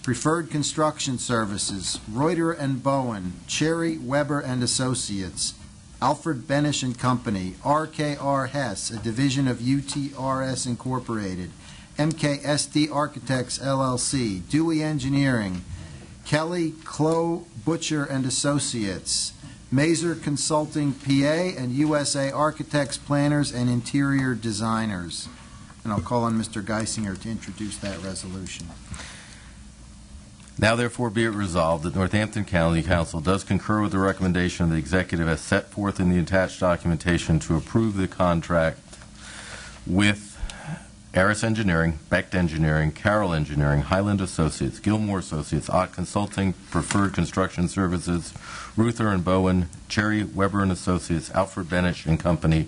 Preferred Construction Services, Reuter and Bowen, Cherry, Weber and Associates, Alfred Benish and Company, RKR Hess, a division of UTRS Incorporated, MKSD Architects LLC, Dewey Engineering, Kelly, Clow, Butcher and Associates, Mazer Consulting PA, and USA Architects, Planners, and Interior Designers. And I'll call on Mr. Geisinger to introduce that resolution. Now therefore be it resolved that Northampton County Council does concur with the recommendation of the Executive as set forth in the attached documentation to approve the contract with Aris Engineering, Beck Engineering, Carroll Engineering, Highland Associates, Gilmore Associates, Ott Consulting, Preferred Construction Services, Ruther and Bowen, Cherry, Weber and Associates, Alfred Benish and Company,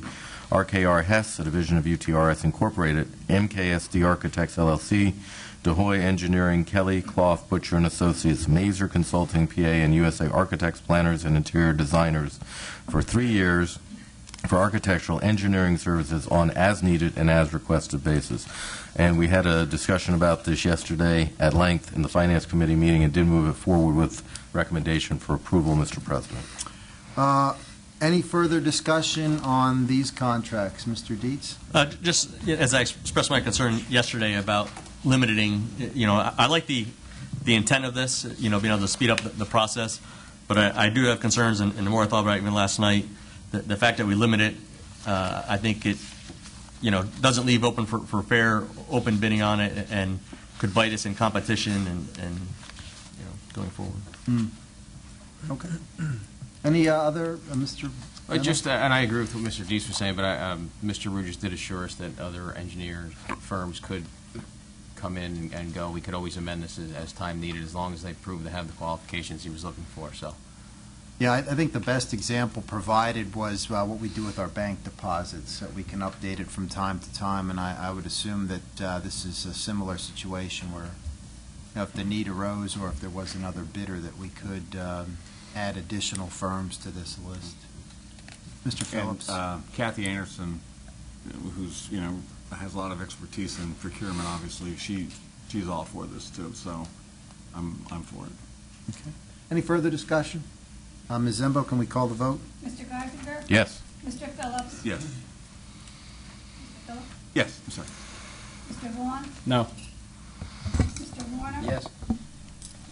RKR Hess, a division of UTRS Incorporated, MKSD Architects LLC, DeHoy Engineering, Kelly Clough Butcher and Associates, Mazer Consulting, PA, and USA Architects, Planners, and Interior Designers for 3 years for architectural engineering services on as-needed and as-requested basis. And we had a discussion about this yesterday at length in the Finance Committee meeting and did move it forward with recommendation for approval, Mr. President. Any further discussion on these contracts? Mr. Dietz? Just as I expressed my concern yesterday about limiting, I like the intent of this, being able to speed up the process, but I do have concerns, and the more I thought about it even last night, the fact that we limit it, I think it, doesn't leave open for fair, open bidding on it, and could bite us in competition and going forward. Okay. Any other, Mr. Just, and I agree with what Mr. Dees was saying, but Mr. Rogers did assure us that other engineer firms could come in and go. We could always amend this as time needed, as long as they prove they have the qualifications he was looking for. So, yeah, I think the best example provided was what we do with our bank deposits. We can update it from time to time, and I would assume that this is a similar situation where, if the need arose or if there was another bidder, that we could add additional firms to this list. Mr. Phillips. And, Kathy Anderson, who's, has a lot of expertise in procurement, obviously, she's all for this too, so I'm for it. Okay. Any further discussion? Ms. Zembo, can we call the vote? Mr. Geisinger? Yes. Mr. Phillips? Yes. Mr. Phillips? Yes, I'm sorry. Mr. Vaughn? No. Mr. Warner? Yes.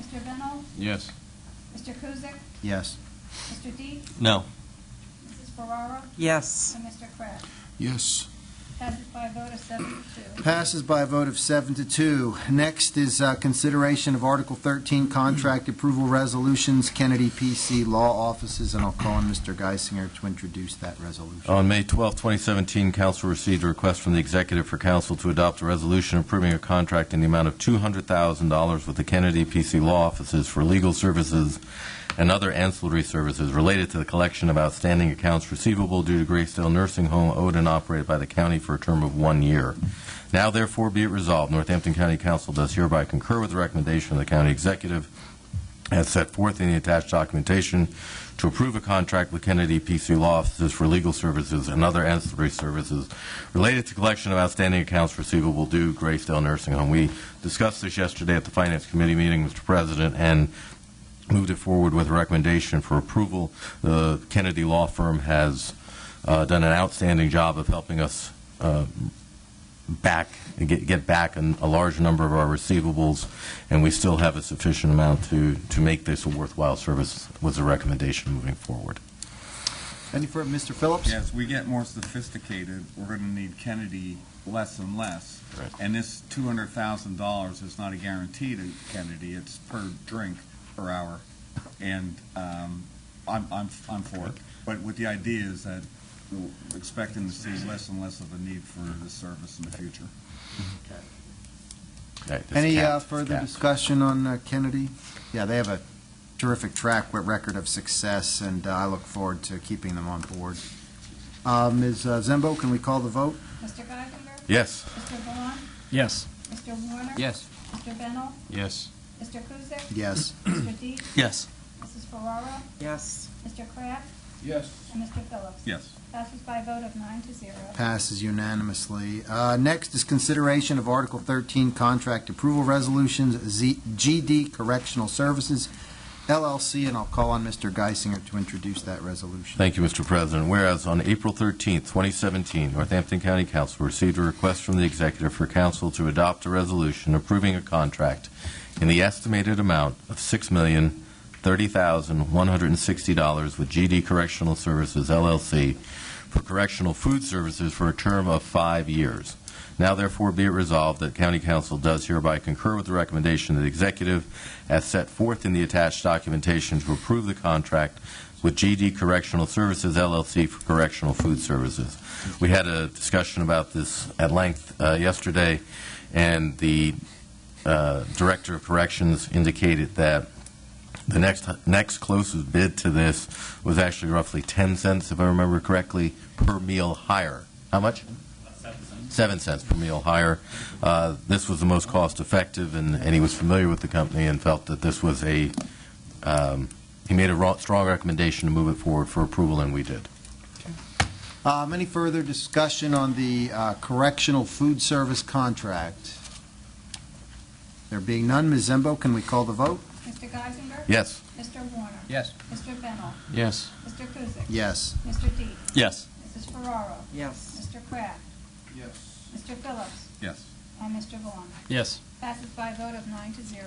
Mr. Bennell? Yes. Mr. Kuzic? Yes. Mr. Dees? No. Mrs. Ferraro? Yes. And Mr. Kraft? Yes. Passes by a vote of 7 to 2. Passes by a vote of 7 to 2. Next is consideration of Article 13 contract approval resolutions, Kennedy PC Law Offices, and I'll call on Mr. Geisinger to introduce that resolution. On May 12, 2017, Council received a request from the Executive for Council to adopt a resolution approving a contract in the amount of $200,000 with the Kennedy PC Law Offices for legal services and other ancillary services related to the collection of outstanding accounts receivable due to Gracedale Nursing Home owed and operated by the county for a term of 1 year. Now, therefore, be it resolved, Northampton County Council does hereby concur with the recommendation of the County Executive as set forth in the attached documentation to approve a contract with Kennedy PC Law Offices for legal services and other ancillary services related to collection of outstanding accounts receivable due Gracedale Nursing Home. We discussed this yesterday at the Finance Committee meeting, Mr. President, and moved it forward with a recommendation for approval. The Kennedy law firm has done an outstanding job of helping us get back a large number of our receivables, and we still have a sufficient amount to make this a worthwhile service, was a recommendation moving forward. Any further, Mr. Phillips? As we get more sophisticated, we're going to need Kennedy less and less. Right. And this $200,000 is not a guarantee to Kennedy, it's per drink per hour. And I'm for it. But what the idea is that we're expecting to see less and less of a need for this service in the future. Right, this Any capped, further capped. discussion on Kennedy? Yeah, they have a terrific track record of success, and I look forward to keeping them on board. Ms. Zembo, can we call the vote? Mr. Geisinger? Yes. Mr. Vaughn? Yes. Mr. Warner? Yes. Mr. Bennell? Yes. Mr. Kuzic? Yes. Mr. Dees? Yes. Mrs. Ferraro? Yes. Mr. Kraft? Yes. And Mr. Phillips? Yes. Passes by a vote of 9 to 0. Passes unanimously. Next is consideration of Article 13 contract approval resolutions, GD Correctional Services, LLC, and I'll call on Mr. Geisinger to introduce that resolution. Thank you, Mr. President. Whereas on April 13, 2017, Northampton County Council received a request from the Executive for Council to adopt a resolution approving a contract in the estimated amount of $6,030,160 with GD Correctional Services, LLC, for correctional food services for a term of 5 years. Now, therefore, be it resolved that County Council does hereby concur with the recommendation of the Executive as set forth in the attached documentation to approve the contract with GD Correctional Services, LLC, for correctional food services. We had a discussion about this at length yesterday, and the Director of Corrections indicated that the next closest bid to this was actually roughly 10 cents, if I remember correctly, per meal higher. How much? 7 cents per meal higher. This was the most cost-effective, and he was familiar with the company and felt that this was he made a strong recommendation to move it forward for approval, and we did. Any further discussion on the correctional food service contract? There being none, Ms. Zembo, can we call the vote? Mr. Geisinger? Yes. Mr. Warner? Yes. Mr. Bennell? Yes. Mr. Kuzic? Yes. Mr. Dees? Yes. Mrs. Ferraro? Yes. Mr. Kraft? Yes. Mr. Phillips? Yes. And Mr. Vaughn? Yes. Passes by a vote of 9-0.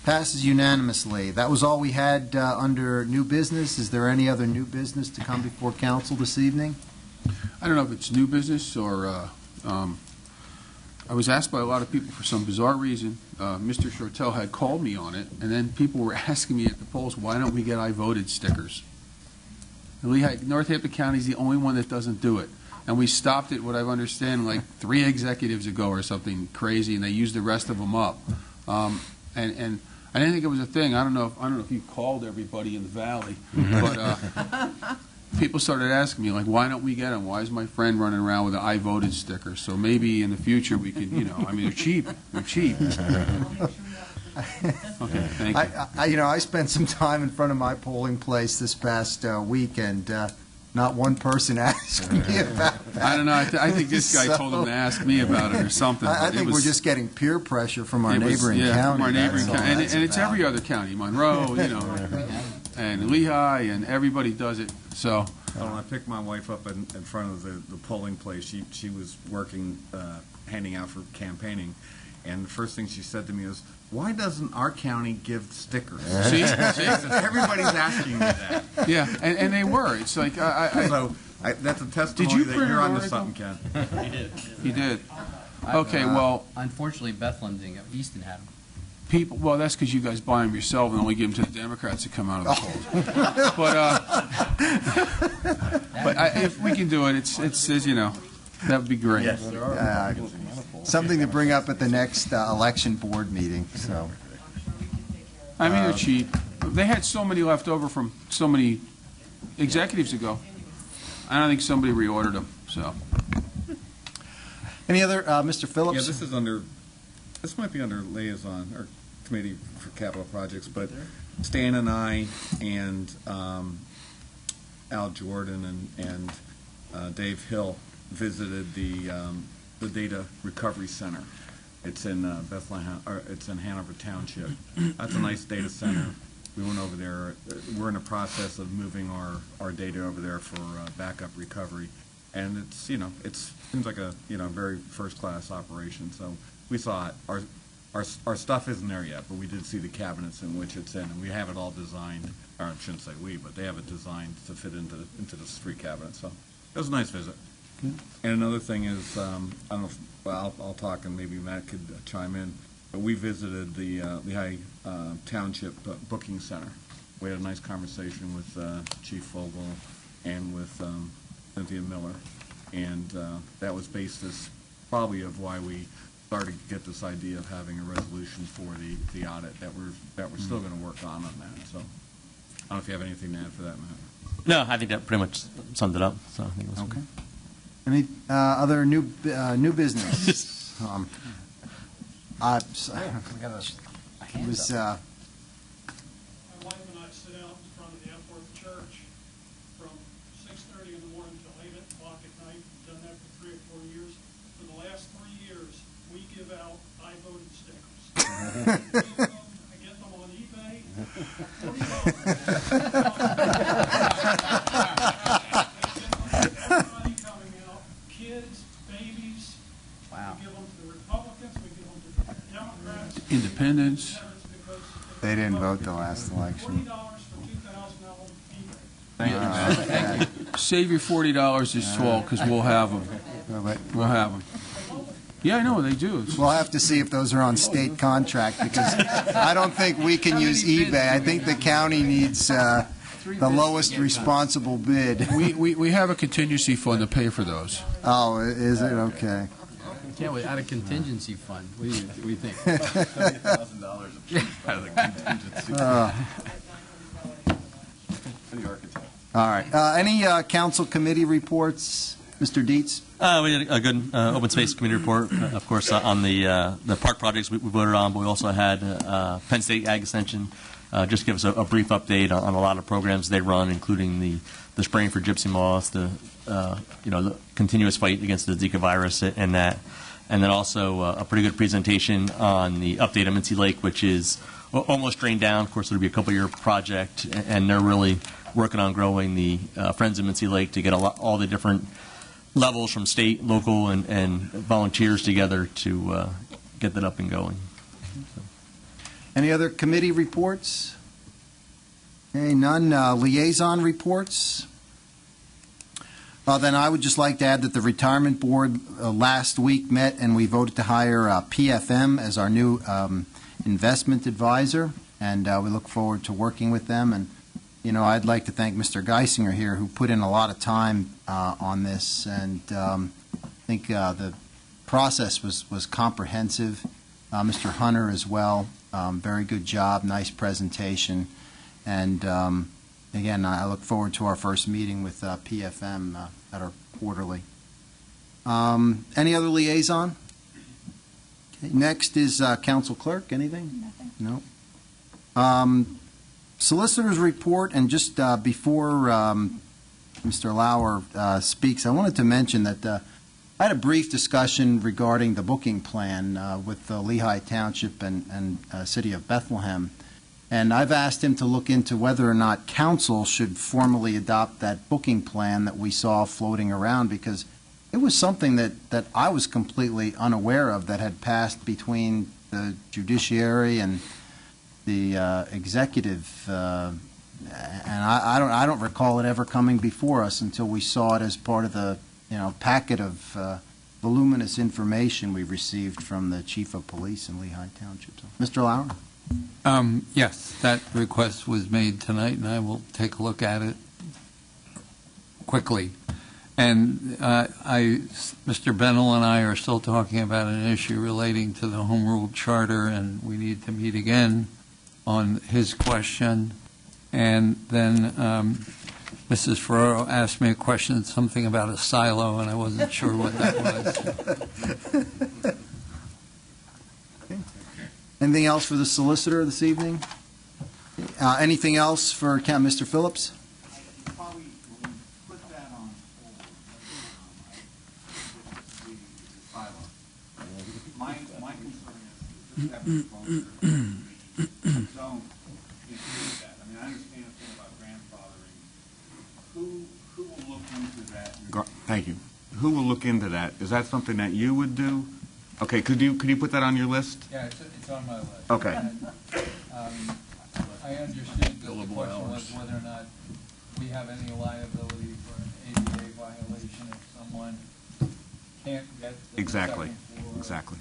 Passes unanimously. That was all we had under new business. Is there any other new business to come before council this evening? I don't know if it's new business or, I was asked by a lot of people for some bizarre reason. Mr. Shortell had called me on it, and then people were asking me at the polls, why don't we get I voted stickers? Northampton County is the only one that doesn't do it. And we stopped it, what I've understand, like 3 executives ago or something crazy, and they used the rest of them up. And I didn't think it was a thing. I don't know if you called everybody in the valley, but people started asking me, like, why don't we get them? Why is my friend running around with an I voted sticker? So maybe in the future we could, I mean, they're cheap. They're cheap. Okay, thank you. I spent some time in front of my polling place this past week, and not one person asked me about that. I don't know. I think this guy told him to ask me about it or something. I but think it was, we're just getting peer pressure from our it was- neighboring yeah, county. From our neighboring That's all county. that's And it's about. every other county, Monroe, and Lehigh, and everybody does it. So, When I picked my wife up in front of the polling place, she was working, handing out for campaigning, and the first thing she said to me was, "Why doesn't our county give stickers?" see? Everybody's asking me that. Yeah, and they were. It's like, So that's a testimony you that print you're an onto article? something, Ken. he did. Okay, well, Unfortunately, Bethlehem didn't get, Easton had them. people, well, that's because you guys buy them yourself and only give them to the Democrats that come out of the polls. But if we can do it, it's that would be great. Something to bring up at the next election board meeting. So, I mean, they're cheap. They had so many left over from so many executives ago. I don't think somebody reordered them, so. any other, Mr. Phillips? Yeah, this might be under liaison or committee for capital projects, but Stan and I and Al Jordan and Dave Hill visited the Data Recovery Center. It's in Bethlehem, or it's in Hanover Township. That's a nice data center. We went over there. We're in the process of moving our data over there for backup recovery, and it's it seems like a very first class operation. So we saw it. Our stuff isn't there yet, but we did see the cabinets in which it's in, and we have it all designed. Or I shouldn't say we, but they have it designed to fit into the street cabinet. So it was a nice visit. And another thing is, I don't know if, well, I'll talk and maybe Matt could chime in, but we visited the Lehigh Township Booking Center. We had a nice conversation with Chief Fogel and with Cynthia Miller, and that was basis probably of why we started to get this idea of having a resolution for the audit that we're still going to work on that. So I don't know if you have anything to add for that, Matt. No, I think that pretty much summed it up. So I think it was Okay. Any other new business? It was. My wife and I sit out in front of the Epworth Church from 6:30 in the morning till 8 o'clock at night. We've done that for 3 or 4 years. For the last 3 years, we give out I voted stickers. I get them on eBay. Everybody coming out, kids, babies. Wow. We give them to the Republicans, we give them to the Democrats. Independence. They didn't vote the last election. $40 for 2,000 of them eBay. Save your $40 this fall, because we'll have them. We'll have them. Yeah, I know, they do. We'll have to see if those are on state contract, because I don't think we can use eBay. I think the county needs the lowest responsible bid. We have a contingency fund to pay for those. Oh, is it? Okay. Can't we add a contingency fund? What do you think? $70,000 out of the contingency. All right. Any council committee reports? Mr. Dietz? We had a good open space committee report, of course, on the park projects we voted on, but we also had Penn State Ag Extension just give us a brief update on a lot of programs they run, including the spraying for gypsy moths, the continuous fight against the Zika virus and that. And then also a pretty good presentation on the update of Mincy Lake, which is almost drained down. Of course, it'll be a couple-year project, and they're really working on growing the Friends of Mincy Lake to get all the different levels from state, local, and volunteers together to get that up and going. So. Any other committee reports? Okay, none. Liaison reports? Then I would just like to add that the Retirement Board last week met and we voted to hire PFM as our new investment advisor, and we look forward to working with them. And, I'd like to thank Mr. Geisinger here, who put in a lot of time on this, and I think the process was comprehensive. Mr. Hunter as well, very good job, nice presentation, and again, I look forward to our first meeting with PFM at our quarterly. Any other liaison? Okay, next is Council Clerk. Anything? Nothing. No. Solicitor's report, and just before Mr. Lauer speaks, I wanted to mention that I had a brief discussion regarding the booking plan with the Lehigh Township and City of Bethlehem. And I've asked him to look into whether or not council should formally adopt that booking plan that we saw floating around, because it was something that I was completely unaware of that had passed between the judiciary and the executive. And I don't recall it ever coming before us until we saw it as part of the packet of voluminous information we received from the Chief of Police in Lehigh Township. So, Mr. Lauer? Yes, that request was made tonight, and I will take a look at it quickly. And Mr. Bennell and I are still talking about an issue relating to the Home Rule Charter, and we need to meet again on his question. And then Mrs. Ferraro asked me a question, something about a silo, and I wasn't sure what that was. Anything else for the solicitor this evening? Anything else for Mr. Phillips? Probably when we put that on hold, my concern is that the don't include that. I mean, I understand the thing about grandfathering. Who will look into that? Thank you. Who will look into that? Is that something that you would do? Okay, could you put that on your list? Yeah, it's on my list. Okay. I understood that the question was whether or not we have any liability for an ADA violation if someone can't get to the Exactly. second floor. Exactly.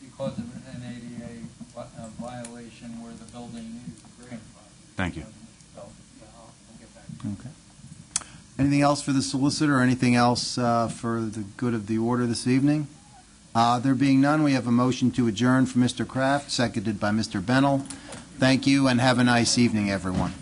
Because of an ADA violation where the building is grandfathered. Thank you. So, yeah, I'll get back to you. Okay. Anything else for the solicitor, or anything else for the good of the order this evening? There being none, we have a motion to adjourn from Mr. Kraft, seconded by Mr. Bennell. Thank you, and have a nice evening, everyone.